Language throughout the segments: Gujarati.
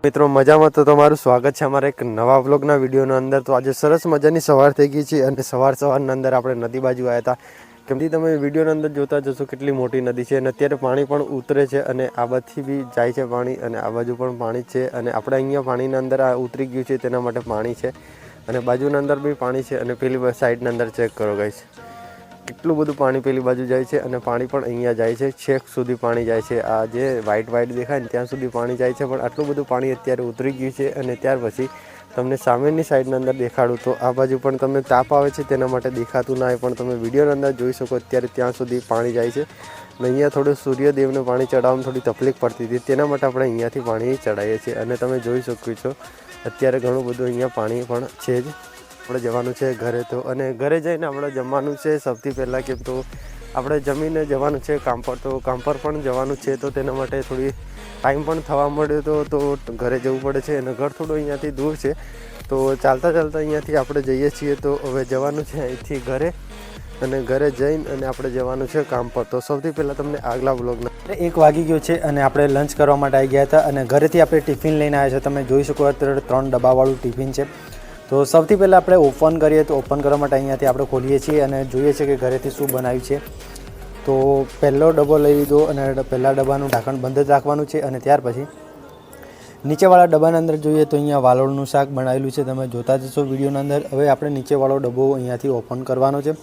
મિત્રો મજામાં તો તમારું સ્વાગત છે અમારા એક નવા વ્લોગના વિડીયોના અંદર। તો આજે સરસ મજાની સવાર થઈ ગઈ છે અને સવારના અંદર આપણે નદી બાજુ આવ્યા હતા। કેમથી તમે વિડીયોના અંદર જોતા જશો કેટલી મોટી નદી છે અને અત્યારે પાણી પણ ઉતરે છે અને આ બાજુથી બી જાય છે પાણી અને આ બાજુ પણ પાણી છે અને આપણે અહીંયા પાણીના અંદર આ ઉતરી ગયું છે તેના માટે પાણી છે અને બાજુના અંદર બી પાણી છે અને પેલી સાઈડના અંદર ચેક કરો ગાઈસ કેટલું બધું પાણી પેલી બાજુ જાય છે અને પાણી પણ અહીંયા જાય છે છેક સુધી પાણી જાય છે। આ જે વ્હાઈટ દેખાય ને ત્યાં સુધી પાણી જાય છે પણ આટલું બધું પાણી અત્યારે ઉતરી ગયું છે અને ત્યાર પછી તમને સામેની સાઈડના અંદર દેખાડું તો આ બાજુ પણ તમને તાપ આવે છે તેના માટે દેખાતું ના હોય પણ તમે વિડીયોના અંદર જોઈ શકો અત્યારે ત્યાં સુધી પાણી જાય છે અને અહીંયા થોડું સૂર્યદેવને પાણી ચડાવવામાં થોડી તકલીફ પડતી હતી તેના માટે આપણે અહીંયાથી પાણી ચડાવીએ છીએ અને તમે જોઈ શકો છો અત્યારે ઘણું બધું અહીંયા પાણી પણ છે જ। આપણે જવાનું છે ઘરે તો અને ઘરે જઈને આપણે જમવાનું છે સૌથી પહેલાં કેમ તો આપણે જમીને જવાનું છે કામ પર તો કામ પર પણ જવાનું છે તો તેના માટે થોડી ટાઈમ પણ થવા મળ્યો તો ઘરે જવું પડે છે અને ઘર થોડું અહીંયાથી દૂર છે તો ચાલતા અહીંયાથી આપણે જઈએ છીએ તો હવે જવાનું છે અહીંથી ઘરે અને ઘરે જઈને અને આપણે જવાનું છે કામ પર। તો સૌથી પહેલાં તમને આગલા બ્લોગના 1 વાગી ગયો છે અને આપણે લંચ કરવા માટે આવી ગયા હતા અને ઘરેથી આપણે ટિફિન લઈને આવ્યા છે। તમે જોઈ શકો અત્યારે 3 ડબ્બાવાળું ટિફિન છે। તો સૌથી પહેલાં આપણે ઓપન કરીએ તો ઓપન કરવા માટે અહીંયાથી આપણે ખોલીએ છીએ અને જોઈએ છીએ કે ઘરેથી શું બનાવ્યું છે। તો પહેલો ડબ્બો લઈ લીધો અને પહેલા ડબ્બાનું ઢાંકણ બંધ જ રાખવાનું છે અને ત્યાર પછી નીચેવાળા ડબ્બાના અંદર જોઈએ તો અહીંયા વાલોળનું શાક બનાવેલું છે તમે જોતા જશો વિડીયોના અંદર। હવે આપણે નીચેવાળો ડબ્બો અહીંયાથી ઓપન કરવાનો છે।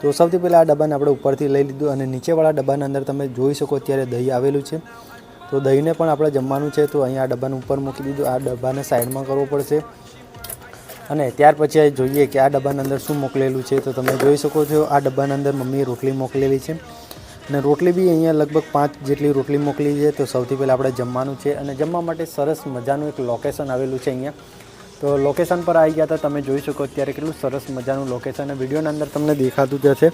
તો સૌથી પહેલાં આ ડબ્બાને આપણે ઉપરથી લઈ લીધું અને નીચેવાળા ડબ્બાના અંદર તમે જોઈ શકો અત્યારે દહીં આવેલું છે તો દહીંને પણ આપણે જમવાનું છે તો અહીંયા આ ડબ્બાને ઉપર મૂકી દીધું। આ ડબ્બાને સાઈડમાં કરવો પડશે અને ત્યાર પછી જોઈએ કે આ ડબ્બાના અંદર શું મોકલેલું છે તો તમે જોઈ શકો છો આ ડબ્બાના અંદર મમ્મીએ રોટલી મોકલેલી છે અને રોટલી બી અહીંયા લગભગ 5 જેટલી રોટલી મોકલી છે। તો સૌથી પહેલાં આપણે જમવાનું છે અને જમવા માટે સરસ મજાનું એક લોકેશન આવેલું છે અહીંયા। તો લોકેશન પર આવી ગયા હતા તમે જોઈ શકો અત્યારે કેટલું સરસ મજાનું લોકેશન વિડીયોના અંદર તમને દેખાતું જશે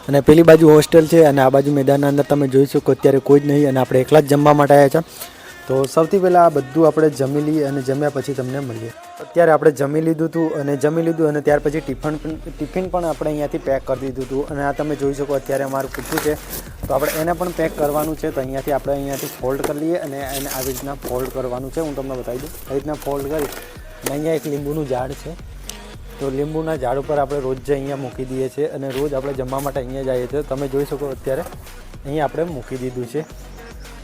અને પેલી બાજુ હોસ્ટેલ છે અને આ બાજુ મેદાનના અંદર તમે જોઈ શકો અત્યારે કોઈ જ નહીં અને આપણે એકલા જ જમવા માટે આવ્યા છે। તો સૌથી પહેલાં આ બધું આપણે જમી લઈએ અને જમ્યા પછી તમને મળીએ। અત્યારે આપણે જમી લીધું અને ત્યાર પછી ટિફિન પણ આપણે અહીંયાથી પેક કરી દીધું હતું અને આ તમે જોઈ શકો અત્યારે અમારું કૂટું છે તો આપણે એને પણ પેક કરવાનું છે। તો અહીંયાથી ફોલ્ડ કરી લઈએ અને એને આવી રીતના ફોલ્ડ કરવાનું છે। હું તમને બતાવી દઉં આવી રીતના ફોલ્ડ કરી અને અહીંયા એક લીંબુનું ઝાડ છે તો લીંબુના ઝાડ ઉપર આપણે રોજ અહીંયા મૂકી દઈએ છીએ અને રોજ આપણે જમવા માટે અહીંયા જઈએ છીએ। તમે જોઈ શકો અત્યારે અહીંયા આપણે મૂકી દીધું છે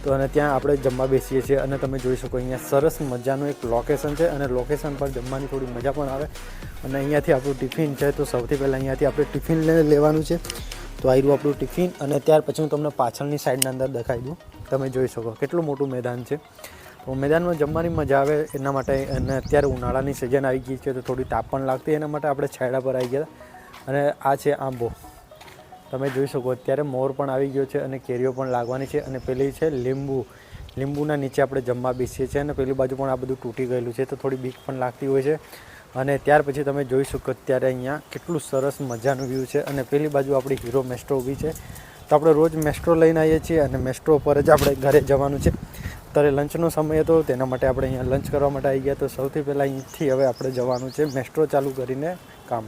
તો અને ત્યાં આપણે જમવા બેસીએ છીએ અને તમે જોઈ શકો અહીંયા સરસ મજાનું એક લોકેશન છે અને લોકેશન પર જમવાની થોડી મજા પણ આવે અને અહીંયાથી આપણું ટિફિન છે તો સૌથી પહેલાં અહીંયાથી આપણે ટિફિન લેવાનું છે। તો આવી રહ્યું આપણું ટિફિન અને ત્યાર પછી હું તમને પાછળની સાઈડના અંદર દેખાઈ દઉં તમે જોઈ શકો કેટલું મોટું મેદાન છે તો મેદાનમાં જમવાની મજા આવે એના માટે અને અત્યારે ઉનાળાની સિઝન આવી ગઈ છે તો થોડી તાપ પણ લાગતી એના માટે આપણે છાંયડા પર આવી ગયા અને આ છે આંબો તમે જોઈ શકો અત્યારે મોર પણ આવી ગયો છે અને કેરીઓ પણ લાગવાની છે અને પેલી છે લીંબુના નીચે આપણે જમવા બેસીએ છીએ અને પેલી બાજુ પણ આ બધું તૂટી ગયેલું છે તો થોડી બીક પણ લાગતી હોય છે અને ત્યાર પછી તમે જોઈ શકો અત્યારે અહીંયા કેટલું સરસ મજાનું વ્યૂ છે અને પેલી બાજુ આપણી હીરો મેસ્ટ્રો ઊભી છે તો આપણે રોજ મેસ્ટ્રો લઈને આવીએ છીએ અને મેસ્ટ્રો પર જ આપણે ઘરે જવાનું છે। અત્યારે લંચનો સમય હતો તેના માટે આપણે અહીંયા લંચ કરવા માટે આવી ગયા તો સૌથી પહેલાં અહીંથી હવે આપણે જવાનું છે મેસ્ટ્રો ચાલુ કરીને કામ।